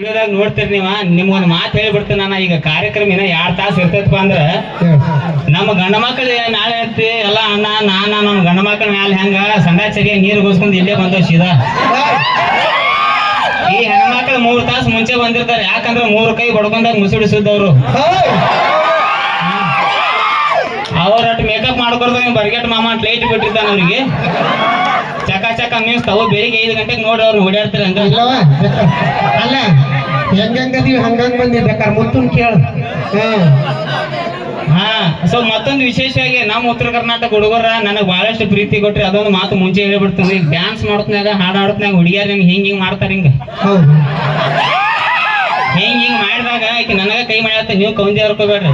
ವಿಡಿಯೋದಾಗ ನೋಡ್ತೀರಿ ನೀವ ನಿಮ್ಗೊಂದು ಮಾತು ಹೇಳಿಬಿಡ್ತೀನಿ ನಾನು. ಈಗ ಕಾರ್ಯಕ್ರಮ ಇನ್ನ 2 ತಾಸು ಇರ್ತೈತಪ್ಪ ಅಂದ್ರ ನಮ್ಮ ಗಂಡ ಮಕ್ಕಳು ನಾಳೆ ಐತಿ ಎಲ್ಲ ಅಣ್ಣ ನಮ್ಮ ಗಂಡ ಮಕ್ಕಳ ಮ್ಯಾಲ ಹೆಂಗ ಸಂಡಾ ಸರಿಯಾಗಿ ನೀರು ಗೋಸ್ಕೊಂಡು ಇಲ್ಲೇ ಬಂದವ್ ಸೀದಾ. ಈ ಹೆಣ್ಮಕ್ಳು 3 ತಾಸು ಮುಂಚೆ ಬಂದಿರ್ತಾರೆ. ಯಾಕಂದ್ರೆ 3 ಕೈ ಬಡ್ಕೊಂಡಾಗ ಮುಸುಡಿಸಿದವ್ರು ಅವ್ರಟ್ಟು ಮೇಕಪ್ ಮಾಡ್ಕೊಡ್ದಾಗ ಬರ್ಗೆಟ್ ಮಾಮ ಲೈಟ್ ಬಿಟ್ಟಿರ್ತಾನ ಅವ್ರಿಗೆ. ಚಕ ಮೀನ್ಸ್ ತಾವು ಬೆಳಿಗ್ಗೆ 5 ಗಂಟೆಗೆ ನೋಡಿ ಅವ್ರು ಓಡಾಡ್ತಾರೆ ಹಂಗ ಇಲ್ಲವ ಅಲ್ಲ ಹೆಂಗಂಗದೀವಿ ಹಂಗಂಗ್ ಬಂದಿರ್ಬೇಕಾರೆ ಮುತ್ತುನ್ ಕೇಳ. ಹಾ ಸೊ ಮತ್ತೊಂದು ವಿಶೇಷವಾಗಿ ನಮ್ಮ ಉತ್ತರ ಕರ್ನಾಟಕ ಹುಡುಗರ ನನಗೆ ಬಹಳಷ್ಟು ಪ್ರೀತಿ ಕೊಟ್ರಿ. ಅದೊಂದು ಮಾತು ಮುಂಚೆ ಹೇಳ್ಬಿಡ್ತೀನಿ. ಈಗ ಡ್ಯಾನ್ಸ್ ಮಾಡೋತ್ನಾಗ ಹಾಡು ಆಡೋತ್ನಾಗ ಹುಡುಗಿಯರ್ ನಿಮ್ಗೆ ಹಿಂಗ್ ಮಾಡ್ತಾರೆ. ಹಿಂಗ್ ಮಾಡಿದಾಗ ಆಕೆ ನನಗ ಕೈ ಮಾಡ್ಯಾತ, ನೀವು ಕೌಂದಿ ಹರ್ಕೋಬೇಡ್ರಿ.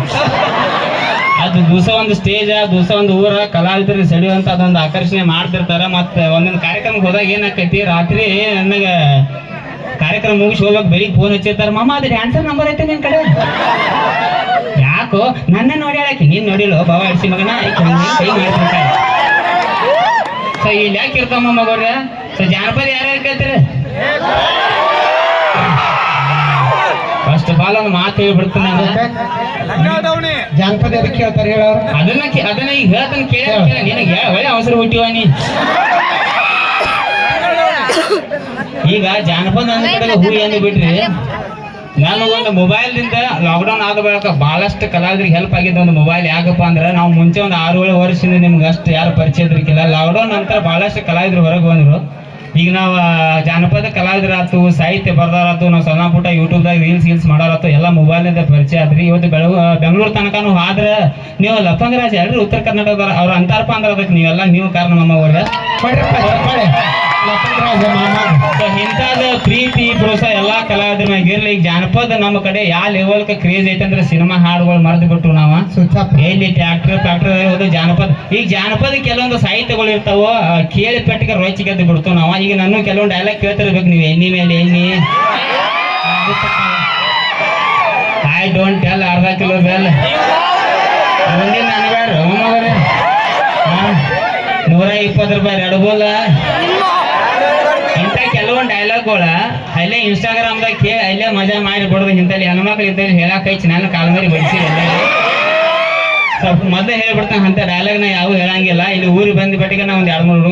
ಅದು ದಿವಸ ಒಂದು ಸ್ಟೇಜ್, ದಿವಸ ಒಂದು ಊರ ಕಲಾವಿದರಿಗೆ ಸೆಳೆಯುವಂತ ಅದೊಂದು ಆಕರ್ಷಣೆ ಮಾಡ್ತಿರ್ತಾರ. ಮತ್ತೆ ಒಂದೊಂದು ಕಾರ್ಯಕ್ರಮಕ್ಕೆ ಹೋದಾಗ ಏನಾಕೈತಿ, ರಾತ್ರಿ ನನಗ ಕಾರ್ಯಕ್ರಮ ಮುಗಿಸಿ ಹೋಗ್ಬೇಕು, ಬೆಳಿಗ್ಗೆ ಫೋನ್ ಹಚ್ಚಿರ್ತಾರ, ಮಾಮ ಅದು ಡ್ಯಾನ್ಸರ್ ನಂಬರ್ ಐತೆ ನಿನ್ ಕಡೆ. ಯಾಕೋ ನನ್ನ ನೋಡ್ಯಾಳಾಕಿ, ನೀನ್ ನೋಡಿಲ್ಲ ಬಾವ ಅಡಿಸಿ ಮಗನ ಕೈ ಮಾಡ್ತಿರ್ತಾರೆ. ಸೊ ಇಲ್ಲಿ ಯಾಕೆ ಇರ್ತಾವ ಮಗವ್ರ. ಸೊ ಜಾನಪದ ಯಾರ್ಯಾರು ಕೇಳ್ತೀರಿ? ಫಸ್ಟ್ ಆಫ್ ಆಲ್ ಒಂದು ಮಾತು ಹೇಳ್ಬಿಡ್ತೀನಿ ನಾನು. ಜಾನಪದ ಎದಕ್ಕೆ ಕೇಳ್ತಾರೆ ಹೇಳೋರು? ಅದನ್ನ ಈಗ ಹೇಳ್ತಾನೆ ಕೇಳ. ನಿನಗೆ ಒಳ್ಳೆ ಅವಸರ ಹುಟ್ಟಿವ ನೀ. ಈಗ ಜಾನಪದ ಅಂದ ಹೂ ಏನು ಬಿಡ್ರಿ. ನನಗೊಂದು ಮೊಬೈಲ್ದಿಂದ ಲಾಕ್ಡೌನ್ ಆದ ಬಳಿಕ ಬಹಳಷ್ಟು ಕಲಾವಿದರಿಗೆ ಹೆಲ್ಪ್ ಆಗಿದ್ದ ಒಂದು ಮೊಬೈಲ್. ಯಾಕಪ್ಪ ಅಂದ್ರೆ ನಾವು ಮುಂಚೆ ಒಂದು 6-7 ವರ್ಷದಿಂದ ನಿಮ್ಗೆ ಅಷ್ಟು ಯಾರು ಪರಿಚಯ ಇದ್ರಿಕಿಲ್ಲ. ಲಾಕ್ಡೌನ್ ನಂತರ ಬಹಳಷ್ಟು ಕಲಾವಿದರು ಹೊರಗೆ ಬಂದರು. ಈಗ ನಾವು ಜಾನಪದ ಕಲಾವಿದರಾತು, ಸಾಹಿತ್ಯ ಬರ್ದಾರತ್ತು, ನಾವು ಸಣ್ಣ ಪುಟ್ಟ ಯೂಟ್ಯೂಬ್ದಾಗ ರೀಲ್ಸ್ ಮಾಡೋರತ್ತು ಎಲ್ಲ ಮೊಬೈಲ್ನಿಂದ ಪರಿಚಯ ಆದ್ರಿ. ಇವತ್ತು ಬೆಂಗಳೂರು ತನಕನೂ ಆದ್ರೆ ನೀವು ಲಫಂಗರಾಜ್ ಎಲ್ರಿ ಉತ್ತರ ಕರ್ನಾಟಕದವ್ರ ಅವ್ರು ಅಂತಾರಪ್ಪ ಅಂದ್ರೆ ಅದಕ್ಕೆ ನೀವೆಲ್ಲ ನೀವು ಕಾರಣ ನಮ್ಮ ಒಳ್ಳೆ ಇಂಥದ್ದು ಪ್ರೀತಿ ಪ್ರೋತ್ಸಾಹ ಎಲ್ಲಾ ಕಲಾವಿದ್ರ ಮ್ಯಾಗ ಇರ್ಲಿ. ಈಗ ಜಾನಪದ ನಮ್ಮ ಕಡೆ ಯಾವ ಲೆವೆಲ್ ಕ್ರೇಜ್ ಐತೆ ಅಂದ್ರೆ ಸಿನಿಮಾ ಹಾಡುಗಳು ಮರೆತು ಬಿಟ್ಟು ನಾವು ಎಲ್ಲಿ ಟ್ರ್ಯಾಕ್ಟರ್ ಜಾನಪದ. ಈಗ ಜಾನಪದ ಕೆಲವೊಂದು ಸಾಹಿತ್ಯಗಳು ಇರ್ತಾವ, ಕೇಳಿ ಪೆಟ್ಟಿಗೆ ರೋಚಿ ಗೆದ್ದು ಬಿಡ್ತಾವ ನಾವು. ಈಗ ನಾನು ಕೆಲವೊಂದು ಡೈಲಾಗ್ ಕೇಳ್ತಿರ್ಬೇಕು ನೀವು. ಎಣ್ಣಿ ಮೇಲೆ ಎಣ್ಣಿ, ಐ ಡೋಂಟ್ ಟೆಲ್ ಅರ್ಧ ಕಿಲೋ ಬೆಲ್, ಮುಂದಿನ ಅನ್ಬೇಡ್ರಿ ಮಗರೇ. 120 ರೂಪಾಯಿ ರೆಡ್ಬೋಲ. ಇಂಥ ಕೆಲವೊಂದು ಡೈಲಾಗ್ಗಳ ಅಲ್ಲೇ ಇನ್ಸ್ಟಾಗ್ರಾಮ್ದಾಗ ಕೇಳಿ ಅಲ್ಲೇ ಮಜಾ ಮಾಡಿ ಬಿಡೋದು. ಇಂಥಲ್ಲಿ ಹೆಣ್ಮಕ್ಳು ಇದ್ದಲ್ಲಿ ಹೇಳಕ್ ಹಚ್ಚಿ ನಾನು ಕಾಲ ಮೇಲೆ ಬಡಿಸಿ ಸ್ವಲ್ಪ ಮೊದಲೇ ಹೇಳ್ಬಿಡ್ತಾನೆ. ಅಂತ ಡೈಲಾಗ್ನ ಯಾವ ಹೇಳಂಗಿಲ್ಲ. ಇಲ್ಲಿ ಊರಿಗೆ ಬಂದು ಬಟ್ಟಿಗೆ ನಾ ಒಂದು 2-3 ಹುಡುಗರು